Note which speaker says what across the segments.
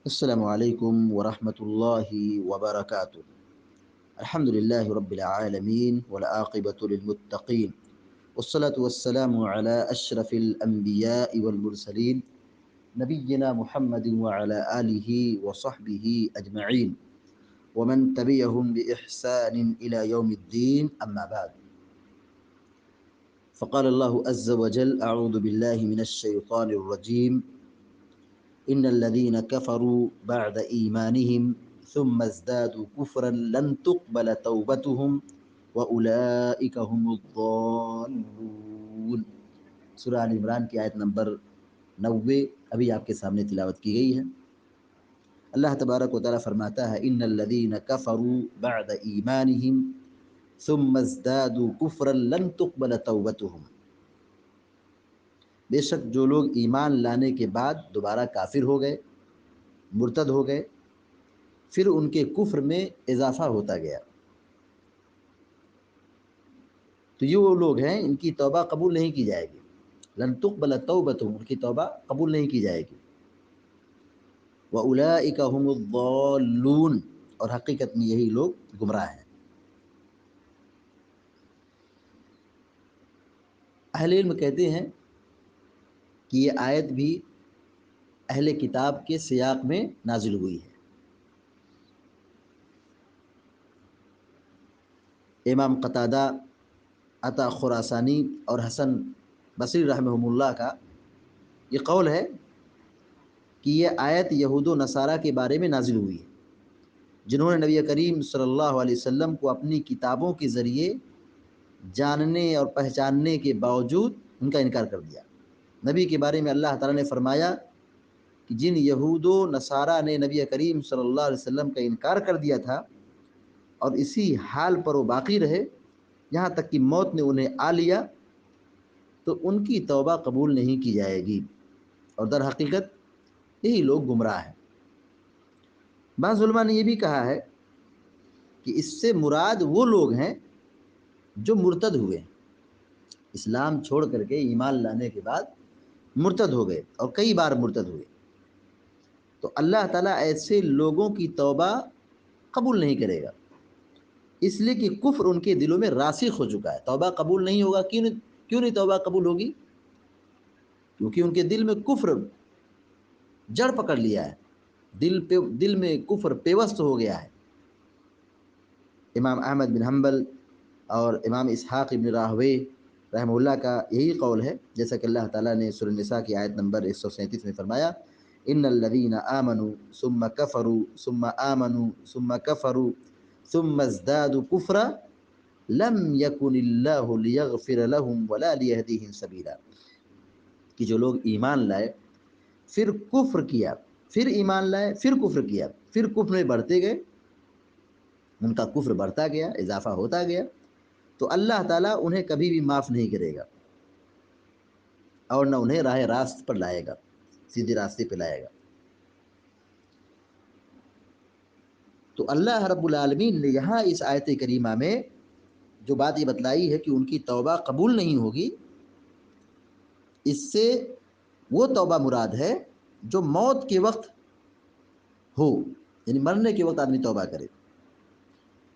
Speaker 1: السلام علیکم ورحمۃ اللہ وبرکاتہ۔ الحمد للہ رب العالمین والعاقبۃ للمتقین والصلاة والسلام علی اشرف الانبیاء والمرسلین نبینا محمد وعلی آلہ وصحبہ اجمعین ومن تبعهم بإحسان إلى يوم الدین اما بعد، فقال اللہ عز وجل اعوذ باللہ من الشیطان الرجیم ان الذين كفروا بعد ایمانهم ثم ازدادوا كفرا لن تقبل توبتهم واولئك هم الضالون۔ سورہ آل عمران کی آیت نمبر 90 ابھی آپ کے سامنے تلاوت کی گئی ہے۔ اللہ تبارک و تعالیٰ فرماتا ہے ان الذين كفروا بعد ایمانهم ثم ازدادوا كفرا لن تقبل توبتهم، بے شک جو لوگ ایمان لانے کے بعد دوبارہ کافر ہو گئے، مرتد ہو گئے، پھر ان کے کفر میں اضافہ ہوتا گیا، تو یہ وہ لوگ ہیں ان کی توبہ قبول نہیں کی جائے گی۔ لن تقبل توبتهم، ان کی توبہ قبول نہیں کی جائے گی۔ وَأُولَئِكَ هُمُ الضَّالُّونَ، اور حقیقت میں یہی لوگ گمراہ ہیں۔ اہل علم کہتے ہیں کہ یہ آیت بھی اہل کتاب کے سیاق میں نازل ہوئی ہے۔ امام قتادہ، عطا خراسانی اور حسن بصری رحمہم اللہ کا یہ قول ہے کہ یہ آیت یہود و نصارہ کے بارے میں نازل ہوئی ہے، جنہوں نے نبی کریم صلی اللہ علیہ وسلم کو اپنی کتابوں کے ذریعے جاننے اور پہچاننے کے باوجود ان کا انکار کر دیا۔ نبی کے بارے میں اللہ تعالیٰ نے فرمایا کہ جن یہود و نصارہ نے نبی کریم صلی اللہ علیہ وسلم کا انکار کر دیا تھا اور اسی حال پر وہ باقی رہے یہاں تک کہ موت نے انہیں آ لیا، تو ان کی توبہ قبول نہیں کی جائے گی، اور در حقیقت یہی لوگ گمراہ ہیں۔ بعض علماء نے یہ بھی کہا ہے کہ اس سے مراد وہ لوگ ہیں جو مرتد ہوئے، اسلام چھوڑ کر کے ایمان لانے کے بعد مرتد ہو گئے اور کئی بار مرتد ہوئے، تو اللہ تعالیٰ ایسے لوگوں کی توبہ قبول نہیں کرے گا، اس لیے کہ کفر ان کے دلوں میں راسخ ہو چکا ہے۔ توبہ قبول نہیں ہوگا، کیوں نہیں توبہ قبول ہوگی؟ کیونکہ ان کے دل میں کفر جڑ پکڑ لیا ہے، دل میں کفر پیوست ہو گیا ہے۔ امام احمد بن حنبل اور امام اسحاق ابن راہوے رحمہ اللہ کا یہی قول ہے، جیسا کہ اللہ تعالیٰ نے سورہ النساء کی آیت نمبر 137 میں فرمایا ان الذین آمنوا ثم کفروا ثم آمنوا ثم کفروا ثم ازدادوا کفرا لم یکن اللہ لیغفر لهم ولا لیہدیہم سبیلا، کہ جو لوگ ایمان لائے پھر کفر کیا، پھر ایمان لائے پھر کفر کیا، پھر کفر میں بڑھتے گئے، ان کا کفر بڑھتا گیا، اضافہ ہوتا گیا، تو اللہ تعالیٰ انہیں کبھی بھی معاف نہیں کرے گا اور نہ انہیں راہ راست پر لائے گا، سیدھے راستے پہ لائے گا۔ تو اللہ رب العالمین نے یہاں اس آیت کریمہ میں جو بات یہ بتلائی ہے کہ ان کی توبہ قبول نہیں ہوگی، اس سے وہ توبہ مراد ہے جو موت کے وقت ہو، یعنی مرنے کے وقت آدمی توبہ کرے،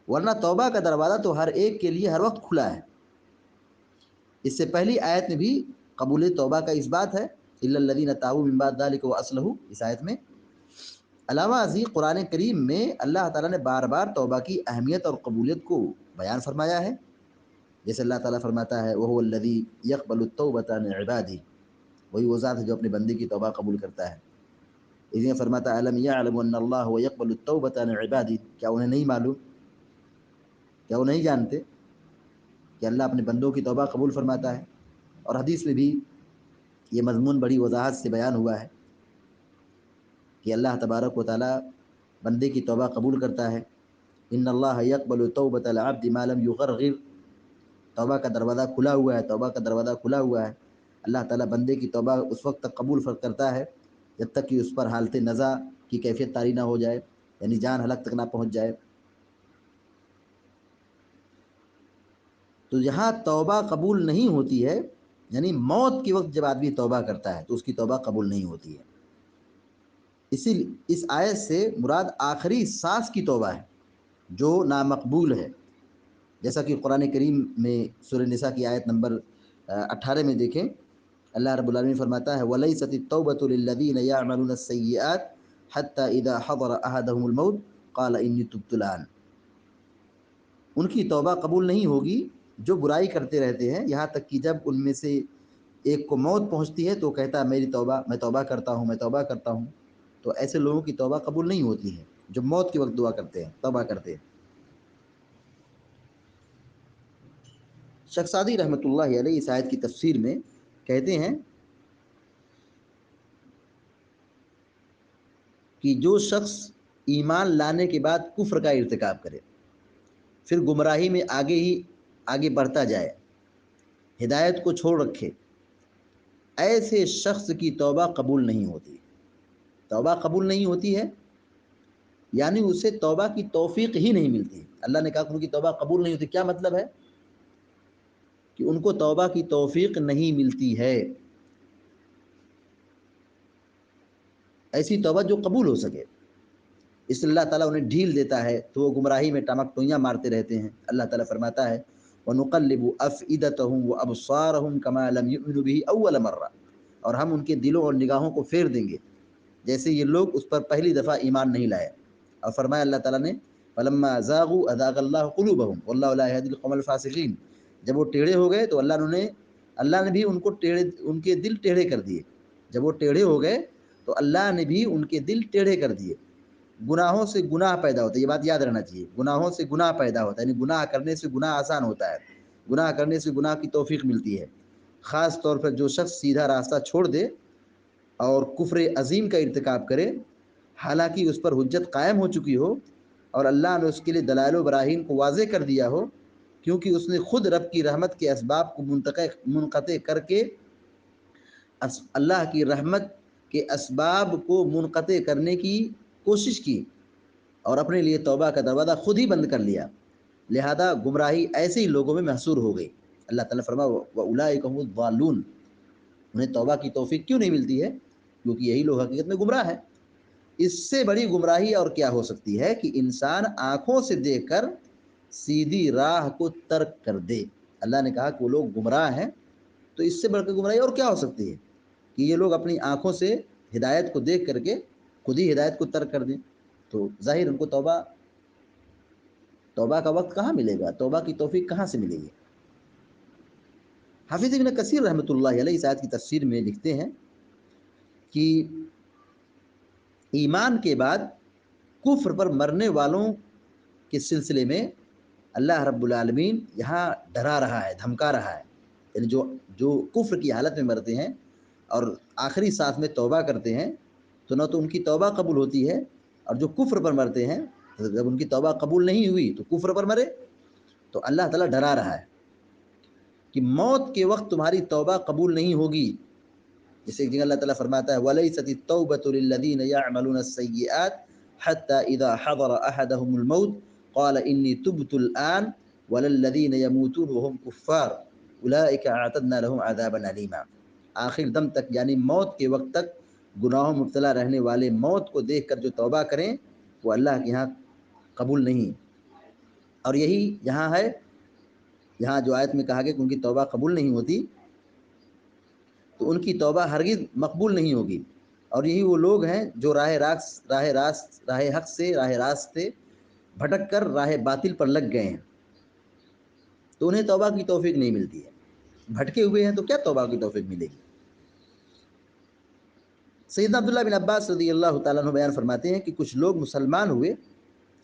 Speaker 1: ورنہ توبہ کا دروازہ تو ہر ایک کے لیے ہر وقت کھلا ہے۔ اس سے پہلی آیت میں بھی قبول توبہ کا اس بات ہے الا الذین تابوا من بعد ذلک واصلحوا، اس آیت میں۔ علاوہ ازیں قرآن کریم میں اللہ تعالیٰ نے بار بار توبہ کی اہمیت اور قبولیت کو بیان فرمایا ہے، جیسے اللہ تعالیٰ فرماتا ہے وَهُوَ الَّذِي يَقْبَلُ التَّوْبَةَ عَنْ عِبَادِهِ، وہی وہ ذات ہے جو اپنے بندے کی توبہ قبول کرتا ہے۔ اس لیے فرماتا ہے أَلَمْ يَعْلَمُوا أَنَّ اللَّهَ يَقْبَلُ التَّوْبَةَ عَنْ عِبَادِهِ، کیا انہیں نہیں معلوم، کیا وہ نہیں جانتے کہ اللہ اپنے بندوں کی توبہ قبول فرماتا ہے؟ اور حدیث میں بھی یہ مضمون بڑی وضاحت سے بیان ہوا ہے کہ اللہ تبارک و تعالیٰ بندے کی توبہ قبول کرتا ہے۔ ان اللہ یقبل توبۃ العبد ما لم یغرغر، توبہ کا دروازہ کھلا ہوا ہے، توبہ کا دروازہ کھلا ہوا ہے۔ اللہ تعالیٰ بندے کی توبہ اس وقت تک قبول کرتا ہے جب تک کہ اس پر حالت نزع کی کیفیت طاری نہ ہو جائے، یعنی جان ہلاک تک نہ پہنچ جائے۔ تو یہاں توبہ قبول نہیں ہوتی ہے، یعنی موت کے وقت جب آدمی توبہ کرتا ہے تو اس کی توبہ قبول نہیں ہوتی ہے۔ اس آیت سے مراد آخری سانس کی توبہ ہے جو نامقبول ہے، جیسا کہ قرآن کریم میں سورہ نساء کی آیت نمبر 18 میں دیکھیں، اللہ رب العالمین فرماتا ہے وَلَيْسَتِ التَّوْبَةُ لِلَّذِينَ يَعْمَلُونَ السَّيِّئَاتِ حَتَّى إِذَا حَضَرَ أَحَدَهُمُ الْمَوْتُ قَالَ إِنِّي تُبْتُ الْآنَ، ان کی توبہ قبول نہیں ہوگی جو برائی کرتے رہتے ہیں یہاں تک کہ جب ان میں سے ایک کو موت پہنچتی ہے تو کہتا ہے میری توبہ، میں توبہ کرتا ہوں، میں توبہ کرتا ہوں۔ تو ایسے لوگوں کی توبہ قبول نہیں ہوتی ہے جو موت کے وقت دعا کرتے ہیں، توبہ کرتے ہیں۔ شیخ سعدی رحمۃ اللہ علیہ اس آیت کی تفسیر میں کہتے ہیں کہ جو شخص ایمان لانے کے بعد کفر کا ارتکاب کرے، پھر گمراہی میں آگے بڑھتا جائے، ہدایت کو چھوڑ رکھے، ایسے شخص کی توبہ قبول نہیں ہوتی۔ توبہ قبول نہیں ہوتی ہے یعنی اسے توبہ کی توفیق ہی نہیں ملتی۔ اللہ نے کہا کہ ان کی توبہ قبول نہیں ہوتی، کیا مطلب ہے؟ کہ ان کو توبہ کی توفیق نہیں ملتی ہے، ایسی توبہ جو قبول ہو سکے، اس لیے اللہ تعالیٰ انہیں ڈھیل دیتا ہے تو وہ گمراہی میں ٹمک ٹوئیاں مارتے رہتے ہیں۔ اللہ تعالیٰ فرماتا ہے وَنُقَلِّبُ أَفْئِدَتَهُمْ وَأَبْصَارَهُمْ كَمَا لَمْ يُؤْمِنُوا بِهِ أَوَّلَ مَرَّةٍ، اور ہم ان کے دلوں اور نگاہوں کو پھیر دیں گے جیسے یہ لوگ اس پر پہلی دفعہ ایمان نہیں لائے۔ اور فرمایا اللہ تعالیٰ نے فَلَمَّا زَاغُوا أَزَاغَ اللَّهُ قُلُوبَهُمْ وَاللَّهُ لَا يَهْدِي الْقَوْمَ الْفَاسِقِينَ، جب وہ ٹیڑھے ہو گئے تو اللہ نے بھی ان کے دل ٹیڑھے کر دیے۔ جب وہ ٹیڑھے ہو گئے تو اللہ نے بھی ان کے دل ٹیڑھے کر دیے۔ گناہوں سے گناہ پیدا ہوتا ہے، یہ بات یاد رہنا چاہیے، گناہوں سے گناہ پیدا ہوتا ہے، یعنی گناہ کرنے سے گناہ آسان ہوتا ہے، گناہ کرنے سے گناہ کی توفیق ملتی ہے۔ خاص طور پر جو شخص سیدھا راستہ چھوڑ دے اور کفر عظیم کا ارتکاب کرے، حالانکہ اس پر حجت قائم ہو چکی ہو اور اللہ نے اس کے لیے دلائل و براہین کو واضح کر دیا ہو، کیونکہ اس نے خود رب کی رحمت کے اسباب کو منقطع کر کے اللہ کی رحمت کے اسباب کو منقطع کرنے کی کوشش کی اور اپنے لیے توبہ کا دروازہ خود ہی بند کر لیا، لہذا گمراہی ایسے ہی لوگوں میں محصور ہو گئی۔ اللہ تعالیٰ فرمایا وَأُولَٰئِکَ هُمُ الضَّالُّونَ، انہیں توبہ کی توفیق کیوں نہیں ملتی ہے؟ کیونکہ یہی لوگ حقیقت میں گمراہ ہیں۔ اس سے بڑی گمراہی اور کیا ہو سکتی ہے کہ انسان آنکھوں سے دیکھ کر سیدھی راہ کو ترک کر دے۔ اللہ نے کہا کہ وہ لوگ گمراہ ہیں، تو اس سے بڑھ کر گمراہی اور کیا ہو سکتی ہے کہ یہ لوگ اپنی آنکھوں سے ہدایت کو دیکھ کر کے خود ہی ہدایت کو ترک کر دیں، تو ظاہر ان کو توبہ کا وقت کہاں ملے گا، توبہ کی توفیق کہاں سے ملے گی؟ حافظ ابن کثیر رحمۃ اللہ علیہ اس آیت کی تفسیر میں لکھتے ہیں کہ ایمان کے بعد کفر پر مرنے والوں کے سلسلے میں اللہ رب العالمین یہاں ڈرا رہا ہے، دھمکا رہا ہے، یعنی جو کفر کی حالت میں مرتے ہیں اور آخری سانس میں توبہ کرتے ہیں تو نہ تو ان کی توبہ قبول ہوتی ہے، اور جو کفر پر مرتے ہیں جب ان کی توبہ قبول نہیں ہوئی تو کفر پر مرے، تو اللہ تعالیٰ ڈرا رہا ہے کہ موت کے وقت تمہاری توبہ قبول نہیں ہوگی۔ جیسے ایک جگہ اللہ تعالیٰ فرماتا ہے وَلَيْسَتِ التَّوْبَةُ لِلَّذِينَ يَعْمَلُونَ السَّيِّئَاتِ حَتَّى إِذَا حَضَرَ أَحَدَهُمُ الْمَوْتُ قَالَ إِنِّي تُبْتُ الْآنَ وَلَا الَّذِينَ يَمُوتُونَ وَهُمْ كُفَّارٌ أُولَٰئِكَ أَعْتَدْنَا لَهُمْ عَذَابًا أَلِيمًا، آخر دم تک یعنی موت کے وقت تک گناہوں مبتلا رہنے والے موت کو دیکھ کر جو توبہ کریں وہ اللہ کے ہاں قبول نہیں۔ اور یہی یہاں ہے، یہاں جو آیت میں کہا گیا کہ ان کی توبہ قبول نہیں ہوتی، تو ان کی توبہ ہرگز مقبول نہیں ہوگی، اور یہی وہ لوگ ہیں جو راہ حق سے راہ راست سے بھٹک کر راہ باطل پر لگ گئے ہیں، تو انہیں توبہ کی توفیق نہیں ملتی ہے۔ بھٹکے ہوئے ہیں تو کیا توبہ کی توفیق ملے گی؟ سیدنا عبداللہ بن عباس رضی اللہ تعالیٰ عنہ بیان فرماتے ہیں کہ کچھ لوگ مسلمان ہوئے،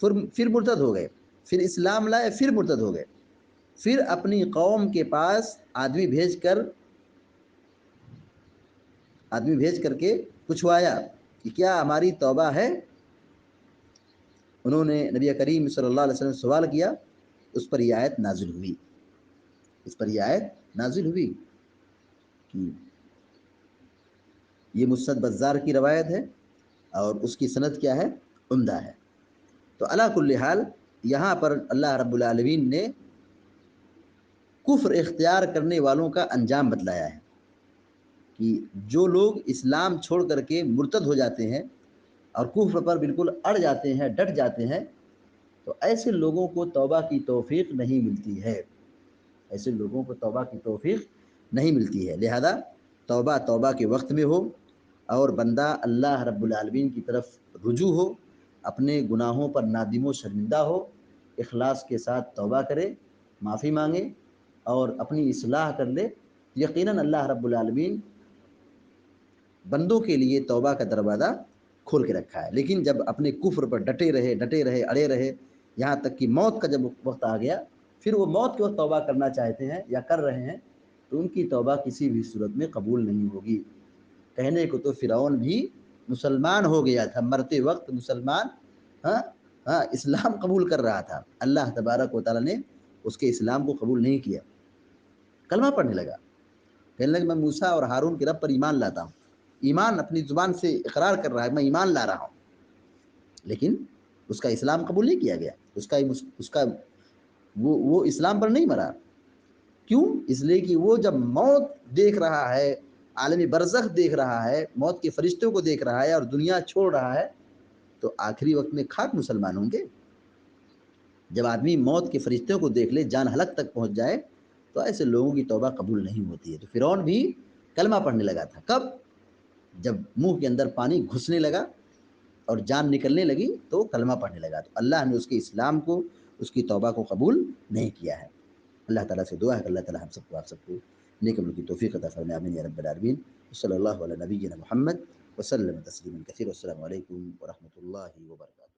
Speaker 1: پھر مرتد ہو گئے، پھر اسلام لائے، پھر مرتد ہو گئے، پھر اپنی قوم کے پاس آدمی بھیج کر کے پوچھوایا کہ کیا ہماری توبہ ہے؟ انہوں نے نبی کریم صلی اللہ علیہ وسلم سے سوال کیا، اس پر یہ آیت نازل ہوئی کہ یہ مسند بزار کی روایت ہے اور اس کی سند کیا ہے؟ عمدہ ہے۔ تو علی کل حال یہاں پر اللہ رب العالمین نے کفر اختیار کرنے والوں کا انجام بتلایا ہے کہ جو لوگ اسلام چھوڑ کر کے مرتد ہو جاتے ہیں اور کفر پر بالکل اڑ جاتے ہیں، ڈٹ جاتے ہیں، تو ایسے لوگوں کو توبہ کی توفیق نہیں ملتی ہے، ایسے لوگوں کو توبہ کی توفیق نہیں ملتی ہے۔ لہذا توبہ کے وقت میں ہو اور بندہ اللہ رب العالمین کی طرف رجوع ہو، اپنے گناہوں پر نادم و شرمندہ ہو، اخلاص کے ساتھ توبہ کرے، معافی مانگے اور اپنی اصلاح کر لے، یقیناً اللہ رب العالمین بندوں کے لیے توبہ کا دروازہ کھول کے رکھا ہے۔ لیکن جب اپنے کفر پر ڈٹے رہے، اڑے رہے، یہاں تک کہ موت کا جب وقت آ گیا، پھر وہ موت کے وقت توبہ کرنا چاہتے ہیں یا کر رہے ہیں، تو ان کی توبہ کسی بھی صورت میں قبول نہیں ہوگی۔ کہنے کو تو فرعون بھی مسلمان ہو گیا تھا، مرتے وقت مسلمان، ہاں ہاں اسلام قبول کر رہا تھا، اللہ تبارک و تعالیٰ نے اس کے اسلام کو قبول نہیں کیا، کلمہ پڑھنے لگا، کہنے لگا میں موسیٰ اور ہارون کے رب پر ایمان لاتا ہوں، ایمان اپنی زبان سے اقرار کر رہا ہے، میں ایمان لا رہا ہوں، لیکن اس کا اسلام قبول نہیں کیا گیا، اس کا وہ اسلام پر نہیں مرا۔ کیوں؟ اس لیے کہ وہ جب موت دیکھ رہا ہے، عالم برزخ دیکھ رہا ہے، موت کے فرشتوں کو دیکھ رہا ہے اور دنیا چھوڑ رہا ہے، تو آخری وقت میں کھاک مسلمان ہوں گے۔ جب آدمی موت کے فرشتوں کو دیکھ لے، جان حلق تک پہنچ جائے، تو ایسے لوگوں کی توبہ قبول نہیں ہوتی ہے۔ تو فرعون بھی کلمہ پڑھنے لگا تھا، کب؟ جب منہ کے اندر پانی گھسنے لگا اور جان نکلنے لگی تو کلمہ پڑھنے لگا، تو اللہ نے اس کے اسلام کو، اس کی توبہ کو قبول نہیں کیا ہے۔ اللہ تعالیٰ سے دعا ہے کہ اللہ تعالیٰ ہم سب کو، آپ سب کو نیک عمل کی توفیق عطا فرمائے، آمین یا رب العالمین۔ صلی اللہ علی نبینا محمد وسلم تسلیما کثیرا، والسلام علیکم ورحمۃ اللہ وبرکاتہ۔